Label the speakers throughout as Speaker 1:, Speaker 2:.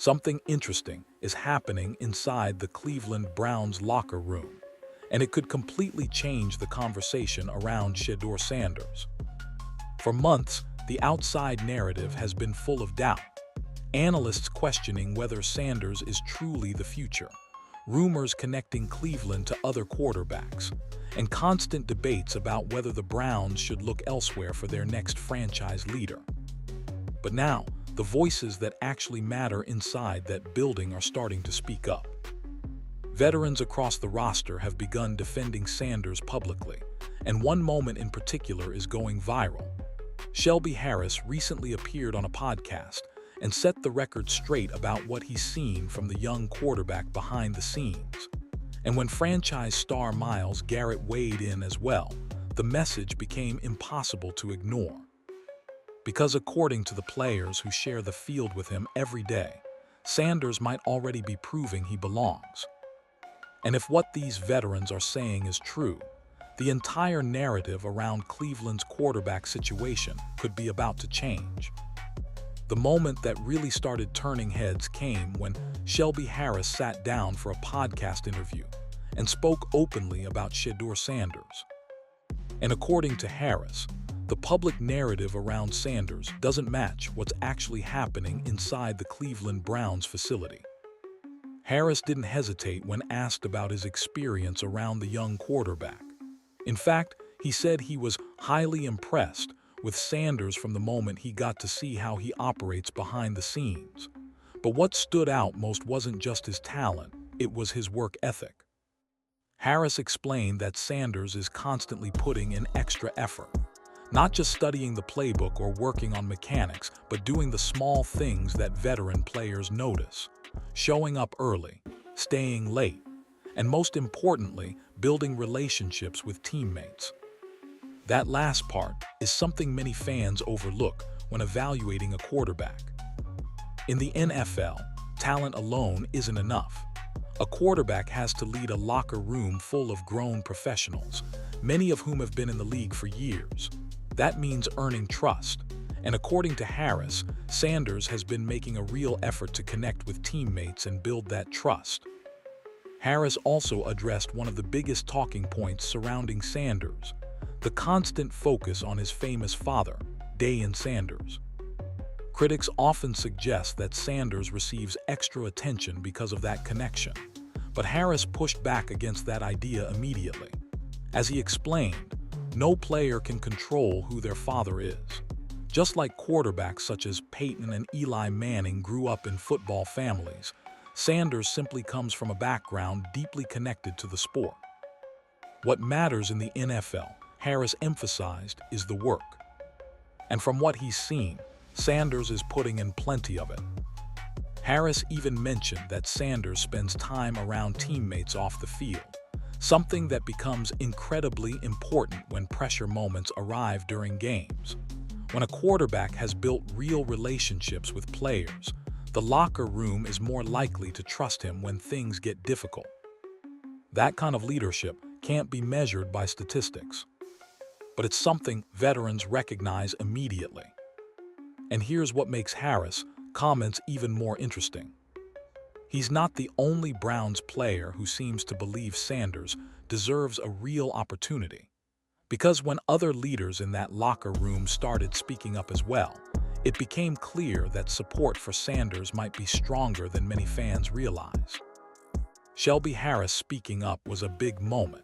Speaker 1: Something interesting is happening inside the Cleveland Browns locker room, and it could completely change the conversation around Shedeur Sanders. For months, the outside narrative has been full of doubt. Analysts questioning whether Sanders is truly the future, rumors connecting Cleveland to other quarterbacks, and constant debates about whether the Browns should look elsewhere for their next franchise leader. But now, the voices that actually matter inside that building are starting to speak up. Veterans across the roster have begun defending Sanders publicly, and one moment in particular is going viral. Shelby Harris recently appeared on a podcast and set the record straight about what he's seen from the young quarterback behind the scenes. And when franchise star Myles Garrett weighed in as well, the message became impossible to ignore. Because according to the players who share the field with him every day, Sanders might already be proving he belongs. And if what these veterans are saying is true, the entire narrative around Cleveland's quarterback situation could be about to change. The moment that really started turning heads came when Shelby Harris sat down for a podcast interview and spoke openly about Shedeur Sanders. And according to Harris, the public narrative around Sanders doesn't match what's actually happening inside the Cleveland Browns facility. Harris didn't hesitate when asked about his experience around the young quarterback. In fact, he said he was highly impressed with Sanders from the moment he got to see how he operates behind the scenes. But what stood out most wasn't just his talent, it was his work ethic. Harris explained that Sanders is constantly putting in extra effort, not just studying the playbook or working on mechanics, but doing the small things that veteran players notice, showing up early, staying late, and most importantly, building relationships with teammates. That last part is something many fans overlook when evaluating a quarterback. In the NFL, talent alone isn't enough. A quarterback has to lead a locker room full of grown professionals, many of whom have been in the league for years. That means earning trust, and according to Harris, Sanders has been making a real effort to connect with teammates and build that trust. Harris also addressed one of the biggest talking points surrounding Sanders: the constant focus on his famous father, Deion Sanders. Critics often suggest that Sanders receives extra attention because of that connection, but Harris pushed back against that idea immediately. As he explained, no player can control who their father is. Just like quarterbacks such as Peyton and Eli Manning grew up in football families, Sanders simply comes from a background deeply connected to the sport. What matters in the NFL, Harris emphasized, is the work. And from what he's seen, Sanders is putting in plenty of it. Harris even mentioned that Sanders spends time around teammates off the field, something that becomes incredibly important when pressure moments arrive during games. When a quarterback has built real relationships with players, the locker room is more likely to trust him when things get difficult. That kind of leadership can't be measured by statistics, but it's something veterans recognize immediately. And here's what makes Harris' comments even more interesting. He's not the only Browns player who seems to believe Sanders deserves a real opportunity. Because when other leaders in that locker room started speaking up as well, it became clear that support for Sanders might be stronger than many fans realize. Shelby Harris speaking up was a big moment.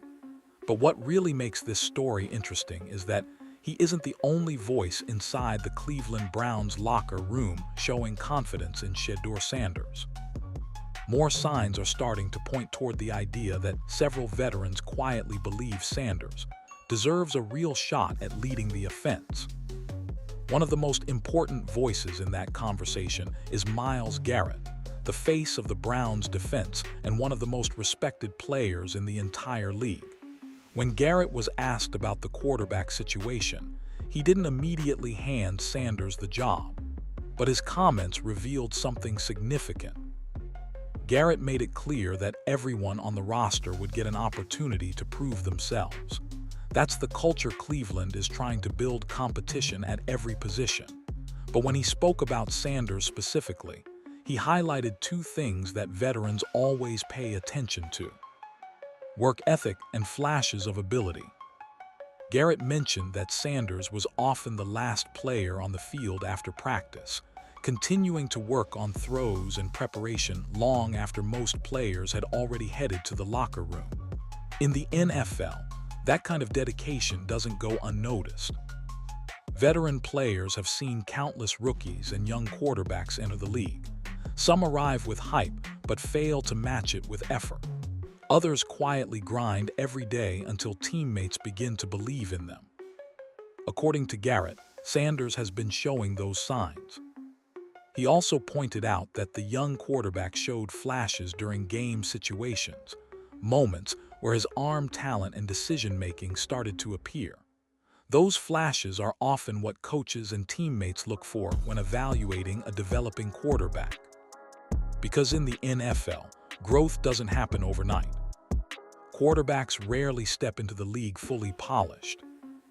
Speaker 1: But what really makes this story interesting is that he isn't the only voice inside the Cleveland Browns locker room showing confidence in Shedeur Sanders. More signs are starting to point toward the idea that several veterans quietly believe Sanders deserves a real shot at leading the offense. One of the most important voices in that conversation is Myles Garrett, the face of the Browns' defense and one of the most respected players in the entire league. When Garrett was asked about the quarterback situation, he didn't immediately hand Sanders the job, but his comments revealed something significant. Garrett made it clear that everyone on the roster would get an opportunity to prove themselves. That's the culture Cleveland is trying to build: competition at every position. But when he spoke about Sanders specifically, he highlighted two things that veterans always pay attention to: work ethic and flashes of ability. Garrett mentioned that Sanders was often the last player on the field after practice, continuing to work on throws and preparation long after most players had already headed to the locker room. In the NFL, that kind of dedication doesn't go unnoticed. Veteran players have seen countless rookies and young quarterbacks enter the league. Some arrive with hype, but fail to match it with effort. Others quietly grind every day until teammates begin to believe in them. According to Garrett, Sanders has been showing those signs. He also pointed out that the young quarterback showed flashes during game situations, moments where his arm talent and decision-making started to appear. Those flashes are often what coaches and teammates look for when evaluating a developing quarterback. Because in the NFL, growth doesn't happen overnight. Quarterbacks rarely step into the league fully polished.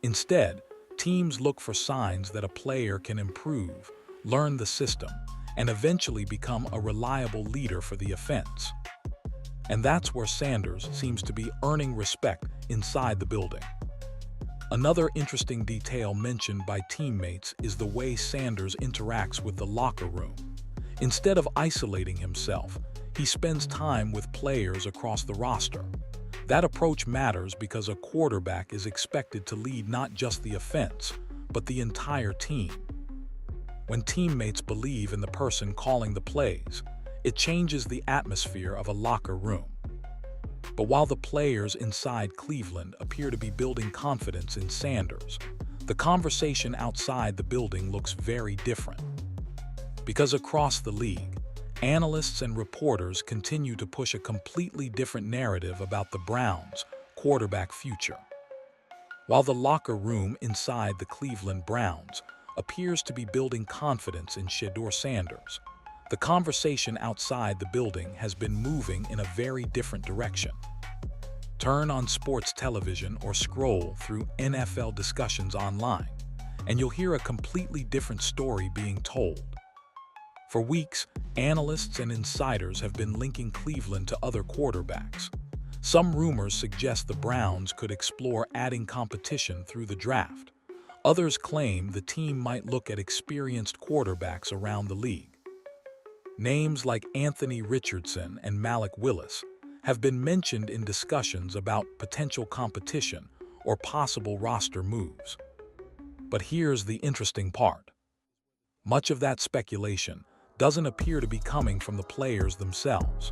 Speaker 1: Instead, teams look for signs that a player can improve, learn the system, and eventually become a reliable leader for the offense. And that's where Sanders seems to be earning respect inside the building. Another interesting detail mentioned by teammates is the way Sanders interacts with the locker room. Instead of isolating himself, he spends time with players across the roster. That approach matters because a quarterback is expected to lead not just the offense, but the entire team. When teammates believe in the person calling the plays, it changes the atmosphere of a locker room. But while the players inside Cleveland appear to be building confidence in Sanders, the conversation outside the building looks very different. Because across the league, analysts and reporters continue to push a completely different narrative about the Browns' quarterback future. While the locker room inside the Cleveland Browns appears to be building confidence in Shedeur Sanders, the conversation outside the building has been moving in a very different direction. Turn on sports television or scroll through NFL discussions online, and you'll hear a completely different story being told. For weeks, analysts and insiders have been linking Cleveland to other quarterbacks. Some rumors suggest the Browns could explore adding competition through the draft. Others claim the team might look at experienced quarterbacks around the league. Names like Anthony Richardson and Malik Willis have been mentioned in discussions about potential competition or possible roster moves. But here's the interesting part. Much of that speculation doesn't appear to be coming from the players themselves.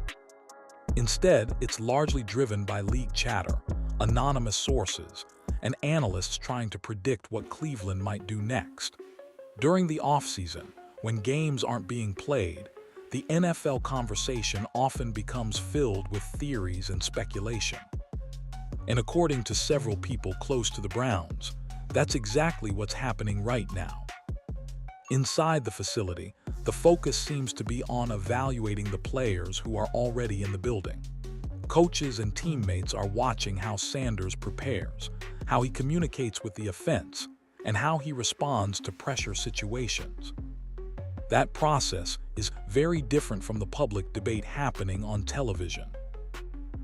Speaker 1: Instead, it's largely driven by league chatter, anonymous sources, and analysts trying to predict what Cleveland might do next. During the offseason, when games aren't being played, the NFL conversation often becomes filled with theories and speculation. And according to several people close to the Browns, that's exactly what's happening right now. Inside the facility, the focus seems to be on evaluating the players who are already in the building. Coaches and teammates are watching how Sanders prepares, how he communicates with the offense, and how he responds to pressure situations. That process is very different from the public debate happening on television.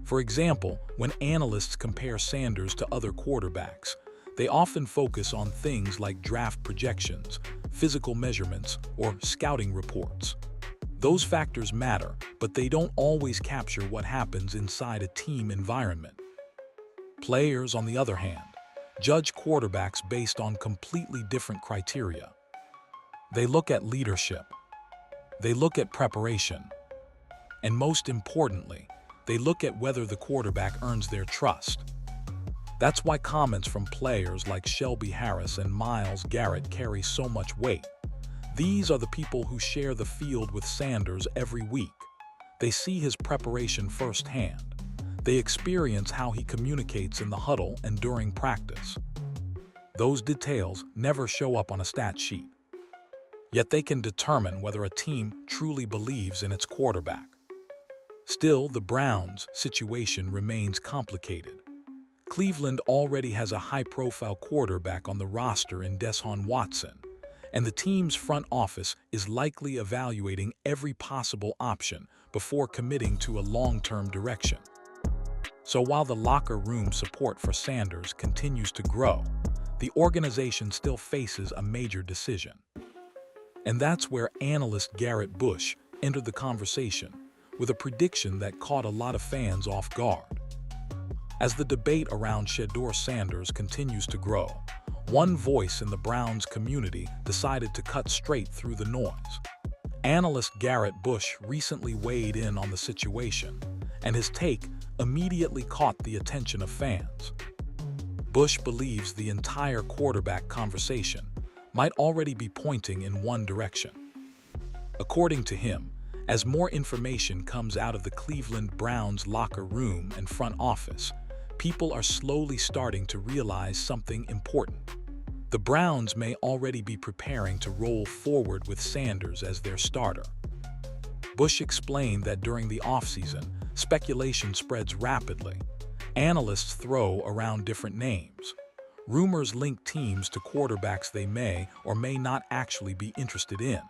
Speaker 1: For example, when analysts compare Sanders to other quarterbacks, they often focus on things like draft projections, physical measurements, or scouting reports. Those factors matter, but they don't always capture what happens inside a team environment. Players, on the other hand, judge quarterbacks based on completely different criteria. They look at leadership, they look at preparation, and most importantly, they look at whether the quarterback earns their trust. That's why comments from players like Shelby Harris and Myles Garrett carry so much weight. These are the people who share the field with Sanders every week. They see his preparation firsthand. They experience how he communicates in the huddle and during practice. Those details never show up on a stat sheet. Yet they can determine whether a team truly believes in its quarterback. Still, the Browns' situation remains complicated. Cleveland already has a high-profile quarterback on the roster in Deshaun Watson, and the team's front office is likely evaluating every possible option before committing to a long-term direction. So while the locker room support for Sanders continues to grow, the organization still faces a major decision. And that's where analyst Garrett Bush entered the conversation with a prediction that caught a lot of fans off guard. As the debate around Shedeur Sanders continues to grow, one voice in the Browns community decided to cut straight through the noise. Analyst Garrett Bush recently weighed in on the situation, and his take immediately caught the attention of fans. Bush believes the entire quarterback conversation might already be pointing in one direction. According to him, as more information comes out of the Cleveland Browns locker room and front office, people are slowly starting to realize something important. The Browns may already be preparing to roll forward with Sanders as their starter. Bush explained that during the offseason, speculation spreads rapidly. Analysts throw around different names. Rumors link teams to quarterbacks they may or may not actually be interested in.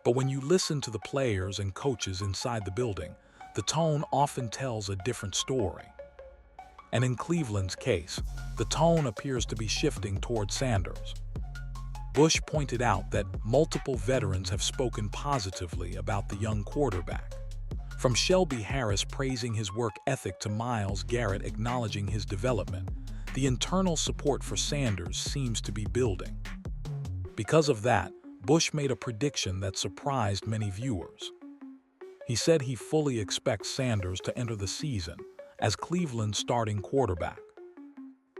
Speaker 1: But when you listen to the players and coaches inside the building, the tone often tells a different story. And in Cleveland's case, the tone appears to be shifting toward Sanders. Bush pointed out that multiple veterans have spoken positively about the young quarterback. From Shelby Harris praising his work ethic to Myles Garrett acknowledging his development, the internal support for Sanders seems to be building. Because of that, Bush made a prediction that surprised many viewers. He said he fully expects Sanders to enter the season as Cleveland's starting quarterback.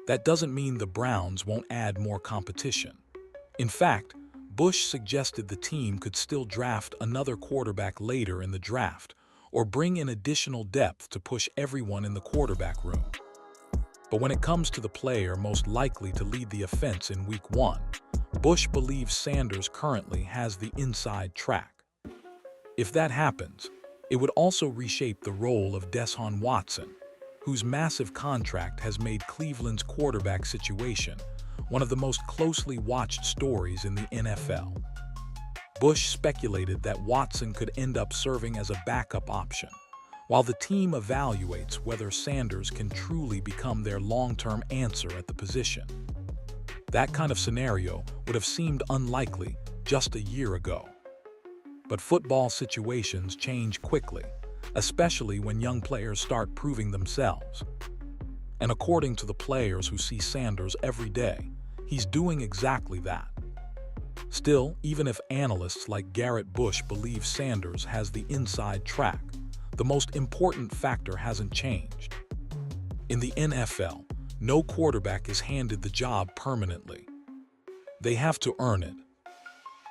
Speaker 1: That doesn't mean the Browns won't add more competition. In fact, Bush suggested the team could still draft another quarterback later in the draft or bring in additional depth to push everyone in the quarterback room. But when it comes to the player most likely to lead the offense in Week 1, Bush believes Sanders currently has the inside track. If that happens, it would also reshape the role of Deshaun Watson, whose massive contract has made Cleveland's quarterback situation one of the most closely watched stories in the NFL. Bush speculated that Watson could end up serving as a backup option, while the team evaluates whether Sanders can truly become their long-term answer at the position. That kind of scenario would have seemed unlikely just a year ago. But football situations change quickly, especially when young players start proving themselves. And according to the players who see Sanders every day, he's doing exactly that. Still, even if analysts like Garrett Bush believe Sanders has the inside track, the most important factor hasn't changed. In the NFL, no quarterback is handed the job permanently. They have to earn it.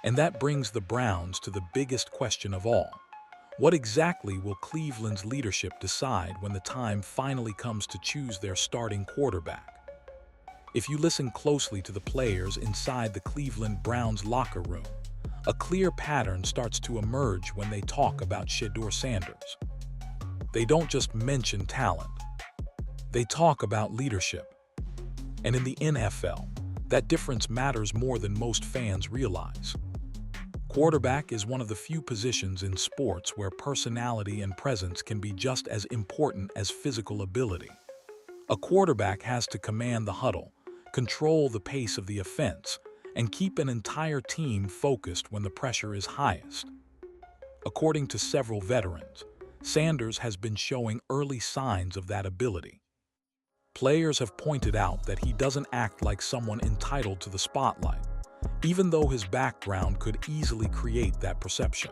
Speaker 1: And that brings the Browns to the biggest question of all. What exactly will Cleveland's leadership decide when the time finally comes to choose their starting quarterback? If you listen closely to the players inside the Cleveland Browns locker room, a clear pattern starts to emerge when they talk about Shedeur Sanders. They don't just mention talent. They talk about leadership. And in the NFL, that difference matters more than most fans realize. Quarterback is one of the few positions in sports where personality and presence can be just as important as physical ability. A quarterback has to command the huddle, control the pace of the offense, and keep an entire team focused when the pressure is highest. According to several veterans, Sanders has been showing early signs of that ability. Players have pointed out that he doesn't act like someone entitled to the spotlight, even though his background could easily create that perception.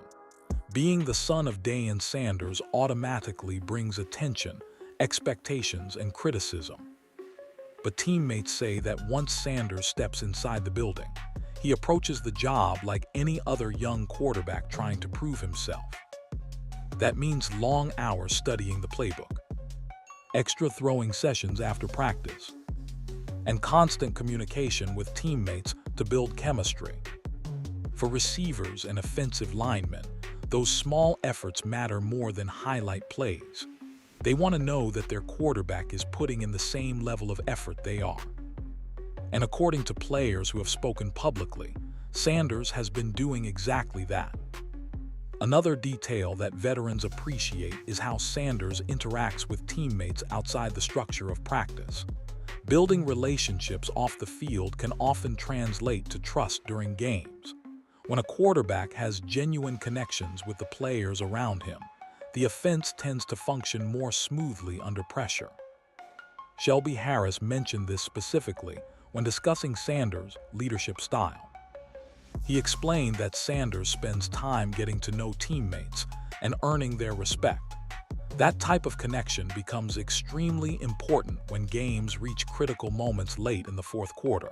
Speaker 1: Being the son of Deion Sanders automatically brings attention, expectations, and criticism. But teammates say that once Sanders steps inside the building, he approaches the job like any other young quarterback trying to prove himself. That means long hours studying the playbook, extra throwing sessions after practice, and constant communication with teammates to build chemistry. For receivers and offensive linemen, those small efforts matter more than highlight plays. They want to know that their quarterback is putting in the same level of effort they are. And according to players who have spoken publicly, Sanders has been doing exactly that. Another detail that veterans appreciate is how Sanders interacts with teammates outside the structure of practice. Building relationships off the field can often translate to trust during games. When a quarterback has genuine connections with the players around him, the offense tends to function more smoothly under pressure. Shelby Harris mentioned this specifically when discussing Sanders' leadership style. He explained that Sanders spends time getting to know teammates and earning their respect. That type of connection becomes extremely important when games reach critical moments late in the fourth quarter.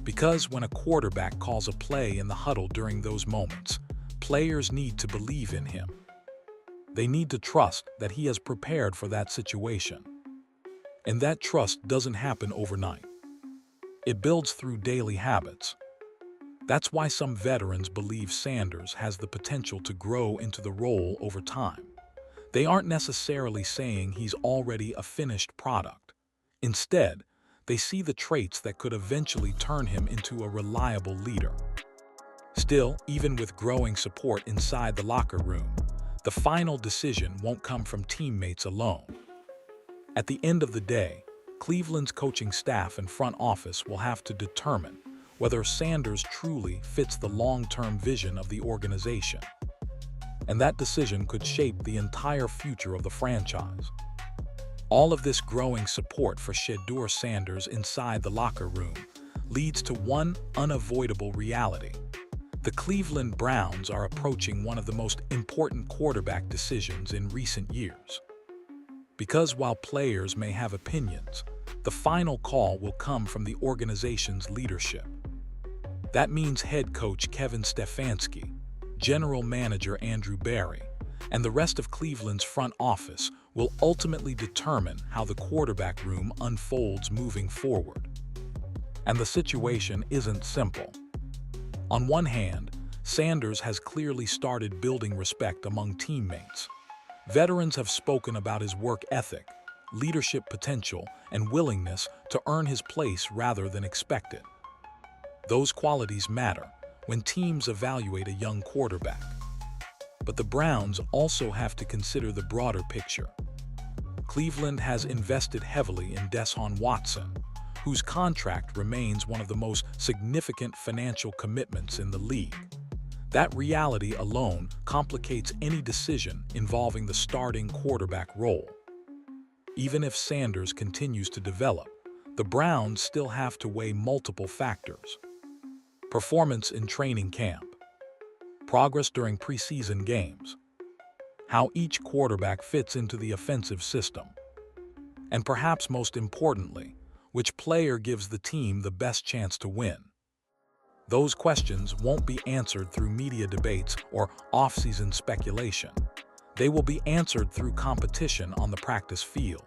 Speaker 1: Because when a quarterback calls a play in the huddle during those moments, players need to believe in him. They need to trust that he has prepared for that situation. And that trust doesn't happen overnight. It builds through daily habits. That's why some veterans believe Sanders has the potential to grow into the role over time. They aren't necessarily saying he's already a finished product. Instead, they see the traits that could eventually turn him into a reliable leader. Still, even with growing support inside the locker room, the final decision won't come from teammates alone. At the end of the day, Cleveland's coaching staff and front office will have to determine whether Sanders truly fits the long-term vision of the organization. And that decision could shape the entire future of the franchise. All of this growing support for Shedeur Sanders inside the locker room leads to one unavoidable reality. The Cleveland Browns are approaching one of the most important quarterback decisions in recent years. Because while players may have opinions, the final call will come from the organization's leadership. That means head coach Kevin Stefanski, general manager Andrew Berry, and the rest of Cleveland's front office will ultimately determine how the quarterback room unfolds moving forward. And the situation isn't simple. On one hand, Sanders has clearly started building respect among teammates. Veterans have spoken about his work ethic, leadership potential, and willingness to earn his place rather than expect it. Those qualities matter when teams evaluate a young quarterback. But the Browns also have to consider the broader picture. Cleveland has invested heavily in Deshaun Watson, whose contract remains one of the most significant financial commitments in the league. That reality alone complicates any decision involving the starting quarterback role. Even if Sanders continues to develop, the Browns still have to weigh multiple factors. Performance in training camp, progress during preseason games, how each quarterback fits into the offensive system, and perhaps most importantly, which player gives the team the best chance to win. Those questions won't be answered through media debates or off-season speculation. They will be answered through competition on the practice field.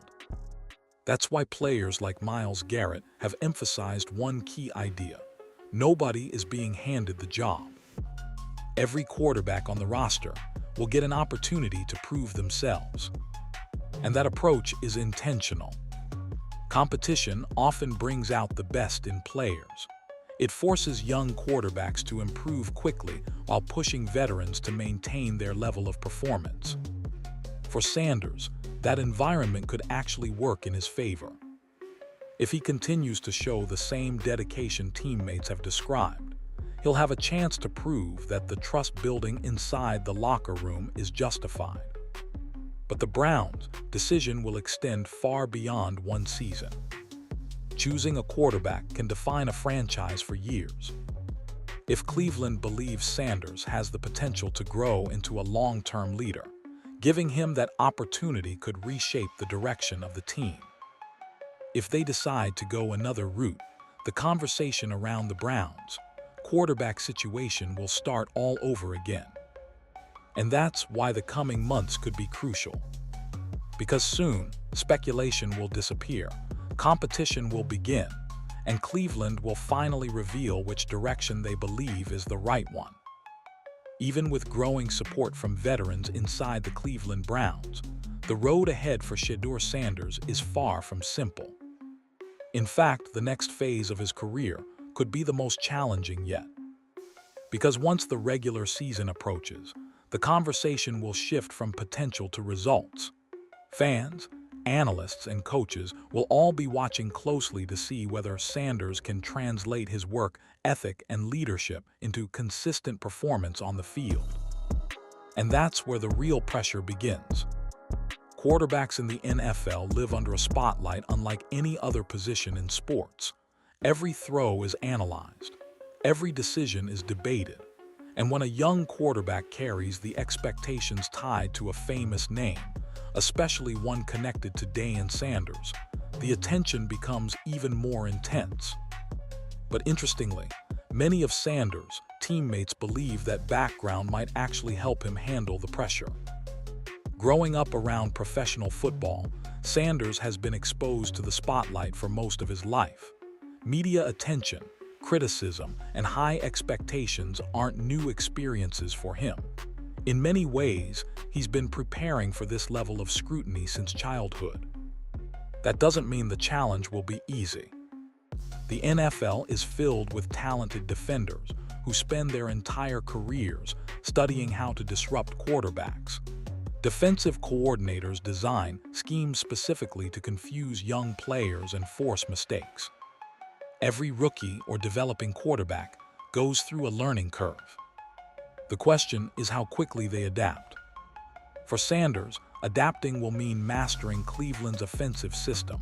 Speaker 1: That's why players like Myles Garrett have emphasized one key idea: nobody is being handed the job. Every quarterback on the roster will get an opportunity to prove themselves. And that approach is intentional. Competition often brings out the best in players. It forces young quarterbacks to improve quickly while pushing veterans to maintain their level of performance. For Sanders, that environment could actually work in his favor. If he continues to show the same dedication teammates have described, he'll have a chance to prove that the trust building inside the locker room is justified. But the Browns' decision will extend far beyond one season. Choosing a quarterback can define a franchise for years. If Cleveland believes Sanders has the potential to grow into a long-term leader, giving him that opportunity could reshape the direction of the team. If they decide to go another route, the conversation around the Browns' quarterback situation will start all over again. And that's why the coming months could be crucial. Because soon, speculation will disappear, competition will begin, and Cleveland will finally reveal which direction they believe is the right one. Even with growing support from veterans inside the Cleveland Browns, the road ahead for Shedeur Sanders is far from simple. In fact, the next phase of his career could be the most challenging yet. Because once the regular season approaches, the conversation will shift from potential to results. Fans, analysts, and coaches will all be watching closely to see whether Sanders can translate his work ethic and leadership into consistent performance on the field. And that's where the real pressure begins. Quarterbacks in the NFL live under a spotlight unlike any other position in sports. Every throw is analyzed. Every decision is debated. And when a young quarterback carries the expectations tied to a famous name, especially one connected to Shedeur Sanders, the attention becomes even more intense. But interestingly, many of Sanders' teammates believe that background might actually help him handle the pressure. Growing up around professional football, Sanders has been exposed to the spotlight for most of his life. Media attention, criticism, and high expectations aren't new experiences for him. In many ways, he's been preparing for this level of scrutiny since childhood. That doesn't mean the challenge will be easy. The NFL is filled with talented defenders who spend their entire careers studying how to disrupt quarterbacks. Defensive coordinators design schemes specifically to confuse young players and force mistakes. Every rookie or developing quarterback goes through a learning curve. The question is how quickly they adapt. For Sanders, adapting will mean mastering Cleveland's offensive system,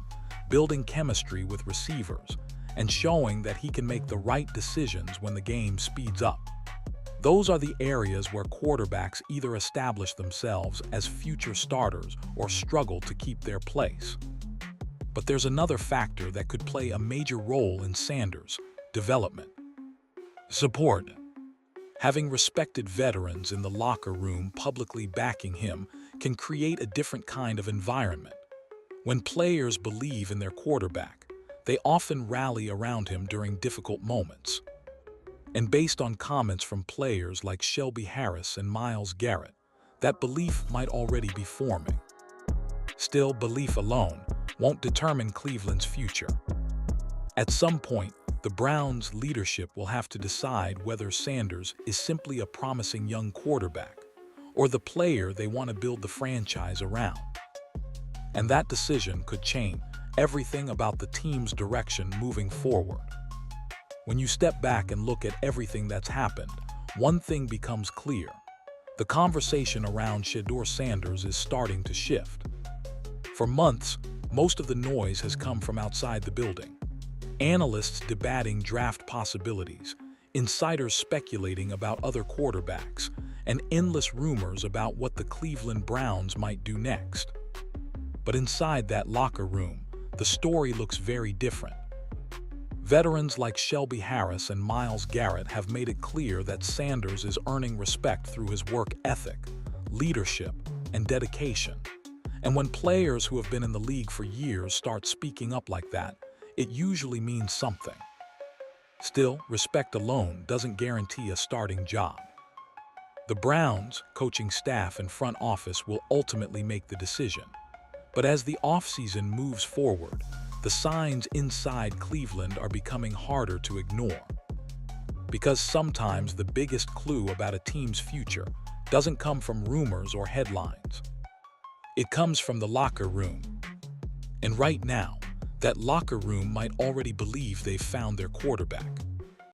Speaker 1: building chemistry with receivers, and showing that he can make the right decisions when the game speeds up. Those are the areas where quarterbacks either establish themselves as future starters or struggle to keep their place. But there's another factor that could play a major role in Sanders' development. Support. Having respected veterans in the locker room publicly backing him can create a different kind of environment. When players believe in their quarterback, they often rally around him during difficult moments. And based on comments from players like Shelby Harris and Myles Garrett, that belief might already be forming. Still, belief alone won't determine Cleveland's future. At some point, the Browns' leadership will have to decide whether Sanders is simply a promising young quarterback or the player they want to build the franchise around. And that decision could change everything about the team's direction moving forward. When you step back and look at everything that's happened, one thing becomes clear. The conversation around Shedeur Sanders is starting to shift. For months, most of the noise has come from outside the building. Analysts debating draft possibilities, insiders speculating about other quarterbacks, and endless rumors about what the Cleveland Browns might do next. But inside that locker room, the story looks very different. Veterans like Shelby Harris and Myles Garrett have made it clear that Sanders is earning respect through his work ethic, leadership, and dedication. And when players who have been in the league for years start speaking up like that, it usually means something. Still, respect alone doesn't guarantee a starting job. The Browns, coaching staff and front office will ultimately make the decision. But as the offseason moves forward, the signs inside Cleveland are becoming harder to ignore. Because sometimes the biggest clue about a team's future doesn't come from rumors or headlines. It comes from the locker room. And right now, that locker room might already believe they've found their quarterback.